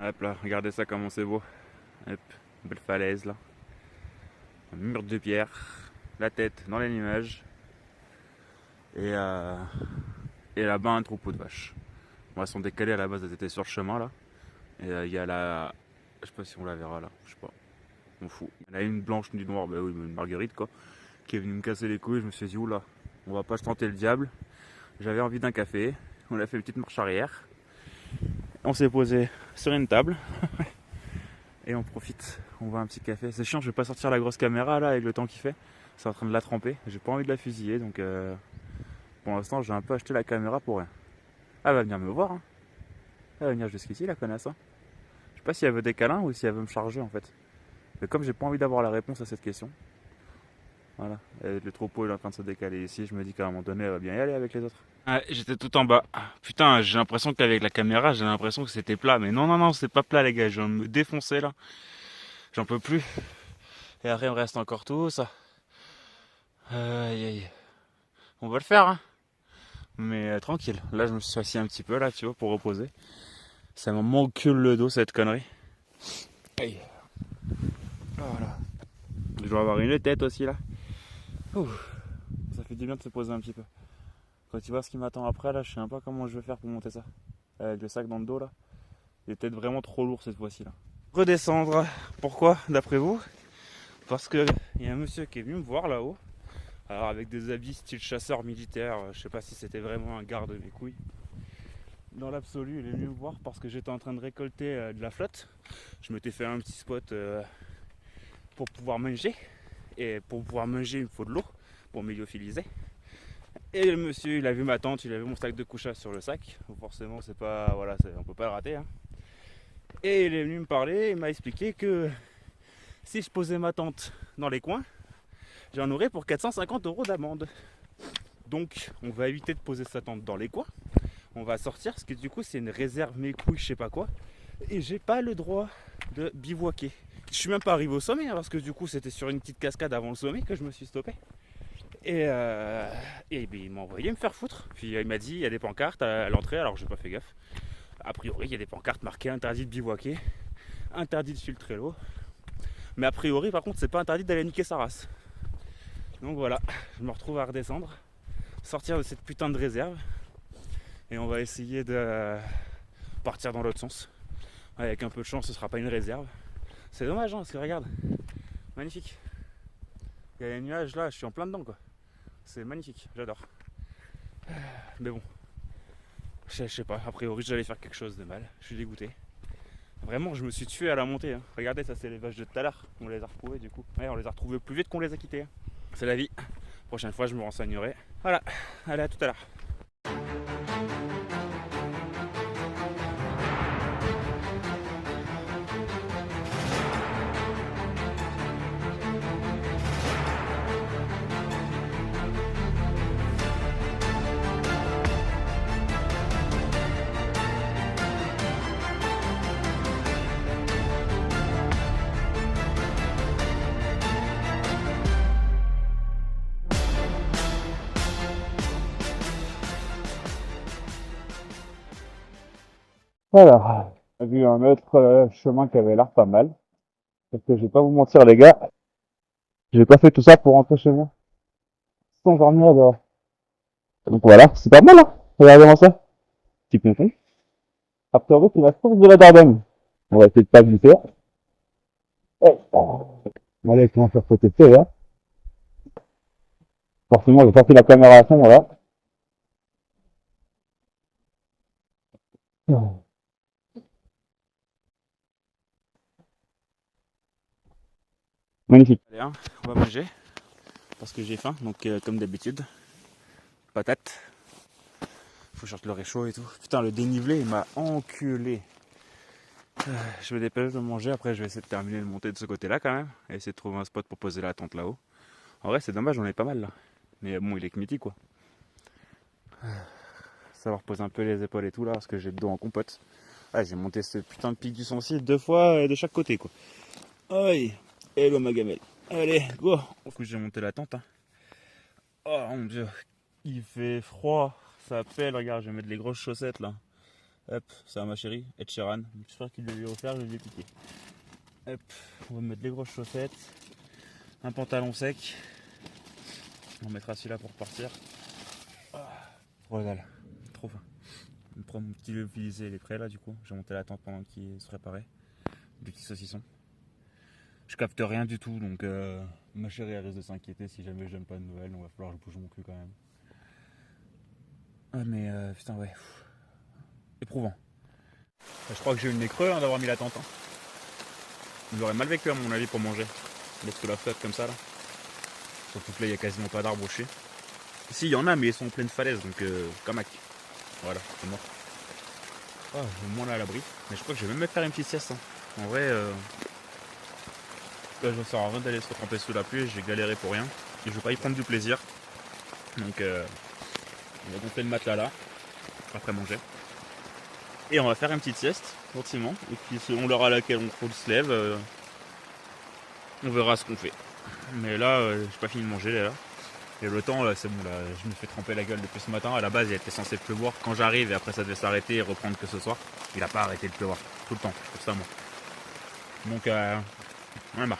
Hop là, regardez ça comment c'est beau. Hop, une belle falaise là. Un mur de pierre, la tête dans les nuages. Et, euh, et là-bas un troupeau de vaches. Bon, elles sont décalées à la base, elles étaient sur le chemin là. Et il y a la. Je sais pas si on la verra là, je sais pas. On fout. Il y en a une blanche, une noire, bah oui, une marguerite quoi. Qui est venue me casser les couilles. Je me suis dit, oula, on va pas se tenter le diable. J'avais envie d'un café. On a fait une petite marche arrière. On s'est posé sur une table. Et on profite, on voit un petit café. C'est chiant, je vais pas sortir la grosse caméra là avec le temps qu'il fait. C'est en train de la tremper. J'ai pas envie de la fusiller donc pour l'instant j'ai un peu acheté la caméra pour rien. Elle va venir me voir. Hein. Elle va venir jusqu'ici la connasse. Hein. Je sais pas si elle veut des câlins ou si elle veut me charger en fait. Mais comme j'ai pas envie d'avoir la réponse à cette question, voilà. Et le troupeau il est en train de se décaler ici. Je me dis qu'à un moment donné elle va bien y aller avec les autres. Ouais, j'étais tout en bas. Putain, j'ai l'impression qu'avec la caméra, j'ai l'impression que c'était plat. Mais non, non, non, c'est pas plat les gars. Je viens de me défoncer là. J'en peux plus. Et après, il me reste encore tout ça. Aïe, aïe. On va le faire, hein. Mais tranquille. Là, je me suis assis un petit peu, là, tu vois, pour reposer. Ça me m'encule le dos, cette connerie. Aïe. Voilà. Je dois avoir une tête aussi, là. Ouh. Ça fait du bien de se poser un petit peu. Quand tu vois ce qui m'attend après, là, je sais même pas comment je vais faire pour monter ça. Avec le sac dans le dos, là. Il est peut-être vraiment trop lourd cette fois-ci, là. Redescendre. Pourquoi, d'après vous? Parce que il y a un monsieur qui est venu me voir là-haut. Alors avec des habits style chasseur militaire, je sais pas si c'était vraiment un garde de mes couilles. Dans l'absolu, il est venu me voir parce que j'étais en train de récolter de la flotte. Je m'étais fait un petit spot pour pouvoir manger. Et pour pouvoir manger, il me faut de l'eau pour méliophilisé. Et le monsieur, il a vu ma tente, il a vu mon sac de couchage sur le sac. Donc forcément, c'est pas, voilà, on peut pas le rater. Hein. Et il est venu me parler, il m'a expliqué que si je posais ma tente dans les coins, j'en aurais pour 450 € d'amende. Donc on va éviter de poser sa tente dans les coins. On va sortir parce que du coup c'est une réserve mes couilles, je sais pas quoi. Et j'ai pas le droit de bivouaquer. Je suis même pas arrivé au sommet hein, parce que du coup c'était sur une petite cascade avant le sommet que je me suis stoppé. Et ben, il m'a envoyé me faire foutre. Puis il m'a dit il y a des pancartes à l'entrée alors j'ai pas fait gaffe. A priori il y a des pancartes marquées interdit de bivouaquer, interdit de filtrer l'eau. Mais a priori par contre c'est pas interdit d'aller niquer sa race. Donc voilà, je me retrouve à redescendre, sortir de cette putain de réserve. Et on va essayer de partir dans l'autre sens. Avec un peu de chance, ce sera pas une réserve. C'est dommage, hein, parce que regarde, magnifique. Il y a les nuages là, je suis en plein dedans quoi. C'est magnifique, j'adore. Mais bon, je sais pas, a priori j'allais faire quelque chose de mal. Je suis dégoûté. Vraiment, je me suis tué à la montée. Hein. Regardez, ça c'est les vaches de tout à l'heure. On les a retrouvées du coup. Ouais, on les a retrouvées plus vite qu'on les a quittées. Hein. C'est la vie. Prochaine fois, je me renseignerai. Voilà, allez, à tout à l'heure. Voilà, j'ai vu un autre chemin qui avait l'air pas mal. Parce que je vais pas vous mentir les gars, j'ai pas fait tout ça pour rentrer chez moi sans dormir dehors. Donc voilà, c'est pas mal hein. Regardez-moi ça, petit pompon. A priori c'est la source de la Dordogne. On va essayer de pas glisser. Oh. Allez, comment faire cet effet là. Forcément, j'ai sorti la caméra à fond là. Magnifique. Allez, hein, on va manger parce que j'ai faim. Donc comme d'habitude, patate. Faut chercher le réchaud et tout. Putain, le dénivelé il m'a enculé. Je me dépêche de manger. Après, je vais essayer de terminer de monter de ce côté-là quand même et essayer de trouver un spot pour poser la tente là-haut. En vrai, c'est dommage, j'en ai pas mal là. Mais bon, il est que mythique quoi. Ça va reposer un peu les épaules et tout là parce que j'ai le dos en compote. Ouais, j'ai monté ce putain de pic du Sancy 2 fois de chaque côté quoi. Aïe, hello ma gamelle. Allez, go. Du coup, j'ai monté la tente. Hein. Oh mon dieu, il fait froid, ça pèle. Regarde, je vais mettre les grosses chaussettes là. Hop, ça ma chérie, Ed Sheeran. J'espère qu'il lui a offert, je lui ai piqué. Hop, on va mettre les grosses chaussettes, un pantalon sec. On mettra celui-là pour partir. Oh là là, trop faim. Je prends mon petit lyophilisé, il est prêt là du coup. J'ai monté la tente pendant qu'il se préparait. Du petit saucisson. Je capte rien du tout donc ma chérie elle risque de s'inquiéter si jamais je donne pas de nouvelles. Donc il va falloir que je bouge mon cul quand même. Ah mais putain ouais. Éprouvant. Je crois que j'ai eu le nez creux hein, d'avoir mis la tente. Hein. Vous aurez mal vécu à mon avis pour manger. D'être sous la flotte comme ça là. Surtout que là il n'y a quasiment pas d'arbres au chier. Si il y en a mais ils sont en pleine falaise donc camac. Voilà, c'est mort. Oh, au moins là à l'abri. Mais je crois que je vais même me faire une petite sieste. Hein. En vrai, là je ne sers à rien d'aller se tremper sous la pluie, j'ai galéré pour rien. Et je vais pas y prendre du plaisir. Donc on va gonfler le matelas là, après manger. Et on va faire une petite sieste, gentiment. Et puis selon l'heure à laquelle on se lève, on verra ce qu'on fait. Mais là, j'ai pas fini de manger là. Et le temps, là, c'est bon, là, je me fais tremper la gueule depuis ce matin. À la base, il était censé pleuvoir quand j'arrive et après ça devait s'arrêter et reprendre que ce soir. Il a pas arrêté de pleuvoir, tout le temps, constamment. Donc, on est marre.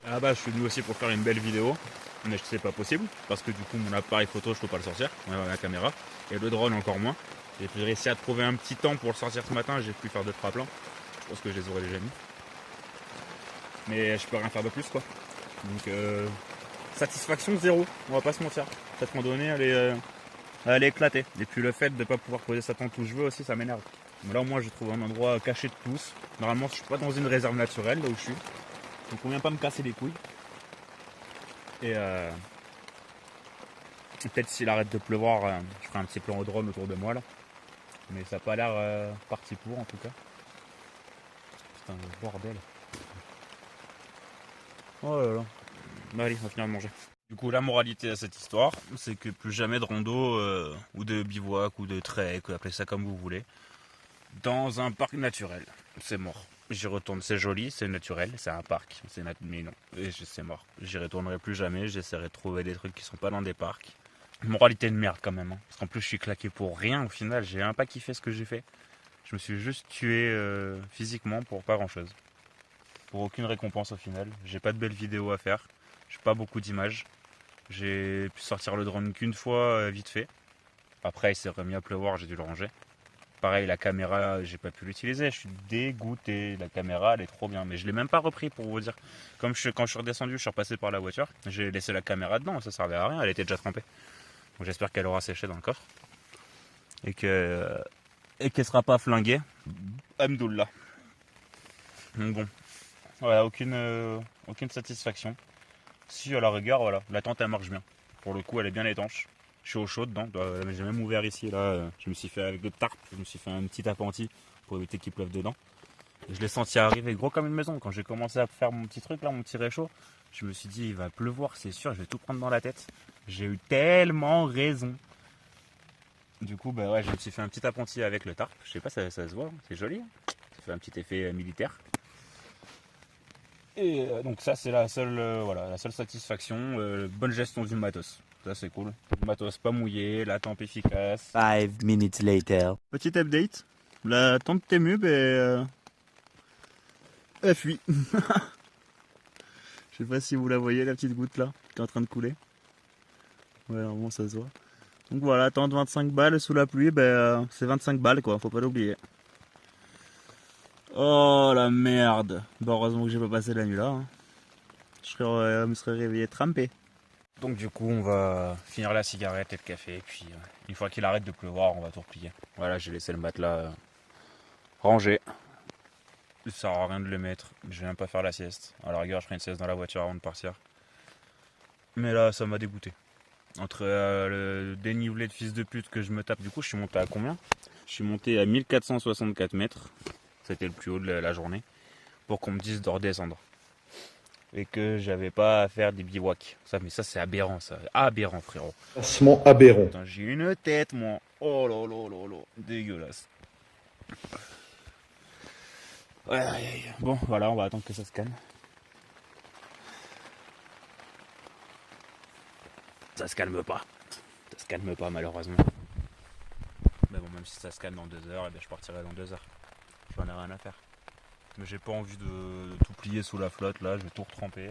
À la base, je suis venu aussi pour faire une belle vidéo, mais c'est pas possible parce que du coup, mon appareil photo, je peux pas le sortir, la caméra, et le drone encore moins. J'ai réussi à trouver un petit temps pour le sortir ce matin, j'ai pu faire 2-3 plans. Je pense que je les aurais déjà mis. Mais je peux rien faire de plus, quoi. Donc, satisfaction zéro, on va pas se mentir. Cette randonnée elle est éclatée. Et puis le fait de ne pas pouvoir poser sa tente où je veux aussi, ça m'énerve. Mais là au moins je trouve un endroit caché de tous. Normalement je suis pas dans une réserve naturelle là où je suis. Donc on vient pas me casser les couilles. Et peut-être s'il arrête de pleuvoir, je ferai un petit plan au drone autour de moi là. Mais ça n'a pas l'air parti pour en tout cas. Putain le bordel. Oh là là. Bah allez, on va finir de manger. Du coup, la moralité à cette histoire, c'est que plus jamais de rando ou de bivouac ou de trek, appelez ça comme vous voulez, dans un parc naturel. C'est mort. J'y retourne, c'est joli, c'est naturel, c'est un parc, mais non, c'est mort. J'y retournerai plus jamais, j'essaierai de trouver des trucs qui sont pas dans des parcs. Moralité de merde quand même, hein. Parce qu'en plus je suis claqué pour rien au final, j'ai un pas kiffé ce que j'ai fait. Je me suis juste tué physiquement pour pas grand chose. Pour aucune récompense au final, j'ai pas de belles vidéos à faire, j'ai pas beaucoup d'images. J'ai pu sortir le drone qu'une fois, vite fait. Après, il s'est remis à pleuvoir, j'ai dû le ranger. Pareil, la caméra, j'ai pas pu l'utiliser. Je suis dégoûté. La caméra, elle est trop bien. Mais je l'ai même pas repris pour vous dire. Quand je suis redescendu, je suis repassé par la voiture. J'ai laissé la caméra dedans, ça servait à rien. Elle était déjà trempée. Donc j'espère qu'elle aura séché dans le coffre. Et qu'elle sera pas flinguée. Hamdoullah. Donc bon. Voilà, aucune satisfaction. Si à la rigueur, voilà, la tente elle marche bien. Pour le coup, elle est bien étanche. Je suis au chaud dedans. J'ai même ouvert ici là. Je me suis fait avec le tarp. Je me suis fait un petit appentis pour éviter qu'il pleuve dedans. Et je l'ai senti arriver gros comme une maison. Quand j'ai commencé à faire mon petit truc là, mon petit réchaud, je me suis dit il va pleuvoir, c'est sûr. Je vais tout prendre dans la tête. J'ai eu tellement raison. Du coup, bah ouais, je me suis fait un petit appentis avec le tarp. Je sais pas, ça se voit. C'est joli. Ça fait un petit effet militaire. Et donc ça c'est la seule satisfaction, bonne gestion du matos. Ça c'est cool. Le matos pas mouillé, la temp efficace. 5 minutes later. Petit update, la tente Temu, elle fuit. Je sais pas si vous la voyez la petite goutte là, qui est en train de couler. Ouais, normalement ça se voit. Donc voilà, tente 25 balles sous la pluie, c'est 25 balles quoi, faut pas l'oublier. Oh la merde. Bon, heureusement que j'ai pas passé la nuit là. Hein. Je me serais réveillé trempé. Donc du coup on va finir la cigarette et le café. Et puis une fois qu'il arrête de pleuvoir, on va tout replier. Voilà, j'ai laissé le matelas rangé. Ça sert à rien de le mettre. Je vais même pas faire la sieste. À la rigueur, je ferai une sieste dans la voiture avant de partir. Mais là, ça m'a dégoûté. Entre le dénivelé de fils de pute que je me tape, du coup, je suis monté à combien? Je suis monté à 1464 mètres. C'était le plus haut de la journée. Pour qu'on me dise de redescendre. Et que j'avais pas à faire des bivouacs. Mais ça c'est aberrant ça. Aberrant frérot. Classement aberrant. Putain, j'ai une tête moi. Oh là là là là. Dégueulasse. Ouais. Bon voilà, on va attendre que ça se calme. Ça se calme pas. Ça se calme pas malheureusement. Mais bon, même si ça se calme dans 2 heures, et bien je partirai dans 2 heures. J'en ai rien à faire. Mais j'ai pas envie de tout plier sous la flotte là, je vais tout retremper.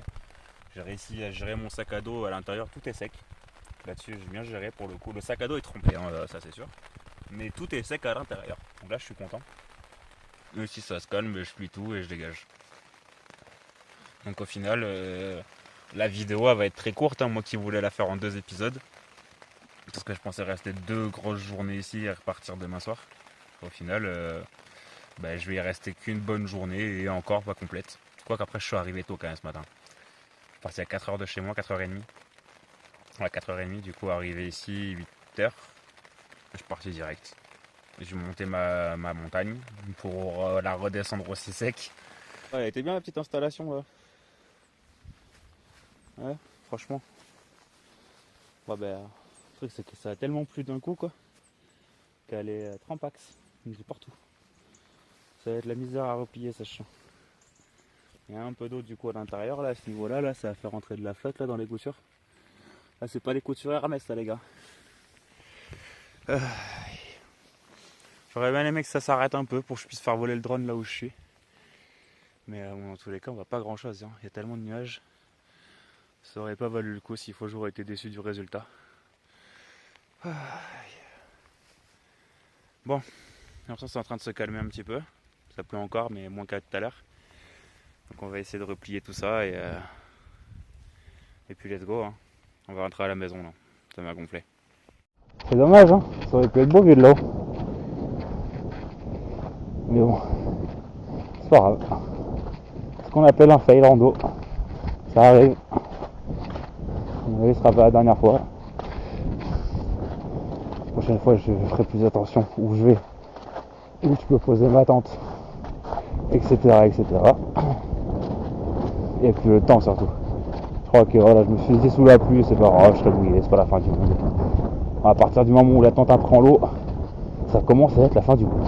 J'ai réussi à gérer mon sac à dos à l'intérieur, tout est sec. Là-dessus j'ai bien géré pour le coup. Le sac à dos est trempé, hein, ça c'est sûr. Mais tout est sec à l'intérieur. Donc là je suis content. Et si ça se calme, je plie tout et je dégage. Donc au final, la vidéo elle va être très courte, hein, moi qui voulais la faire en 2 épisodes. Parce que je pensais rester 2 grosses journées ici et repartir demain soir. Au final, je vais y rester qu'une bonne journée et encore pas complète. Quoique après je suis arrivé tôt quand même ce matin. Je suis parti à 4h de chez moi, 4h30. À 4h30 du coup arrivé ici 8h. Je suis parti direct. J'ai monté ma montagne pour la redescendre aussi sec. Ouais, elle était bien la petite installation là. Ouais, franchement. Ouais, le truc c'est que ça a tellement plu d'un coup quoi. Qu'elle est trempax. Il est partout. Ça va être la misère à replier ça chien. Il y a un peu d'eau du coup à l'intérieur là, à ce niveau là, ça va faire rentrer de la flotte là dans les goutures. Là c'est pas les goutures Hermès là les gars. J'aurais bien aimé que ça s'arrête un peu pour que je puisse faire voler le drone là où je suis. Mais dans tous les cas on voit pas grand chose, hein. Il y a tellement de nuages. Ça aurait pas valu le coup s'il faut j'aurais été déçu du résultat. Bon, j'ai l'impression que c'est en train de se calmer un petit peu. Ça pleut encore mais moins qu'à tout à l'heure. Donc on va essayer de replier tout ça et puis let's go, hein. On va rentrer à la maison là, ça m'a gonflé. C'est dommage, hein, ça aurait pu être beau vu de là-haut. Mais bon, c'est pas grave. Ce qu'on appelle un fail rando, ça arrive. Ce sera pas la dernière fois. La prochaine fois je ferai plus attention où je vais, où je peux poser ma tente, etc. Et puis le temps surtout. Je crois que voilà, je me suis dit sous la pluie, c'est pas grave, je serai mouillé, c'est pas la fin du monde. À partir du moment où la tente prend l'eau, ça commence à être la fin du monde.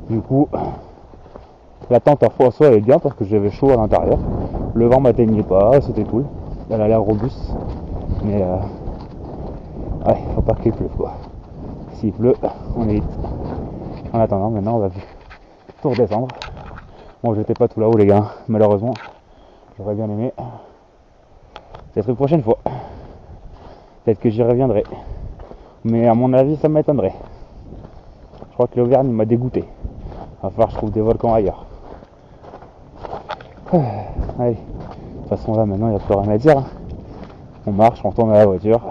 Du coup, la tente en soi elle est bien parce que j'avais chaud à l'intérieur. Le vent m'atteignait pas, c'était cool. Elle a l'air robuste. Mais ouais, faut pas qu'il pleuve quoi. S'il pleut, on évite. En attendant, maintenant on va tout redescendre. Bon, j'étais pas tout là-haut les gars, malheureusement. J'aurais bien aimé. Peut-être une prochaine fois. Peut-être que j'y reviendrai. Mais à mon avis, ça m'étonnerait. Je crois que l'Auvergne m'a dégoûté. Il va falloir que je trouve des volcans ailleurs. Allez. De toute façon, là, maintenant, il n'y a plus rien à dire. On marche, on tourne à la voiture.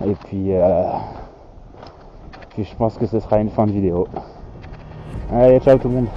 Et puis je pense que ce sera une fin de vidéo. Allez, ciao tout le monde.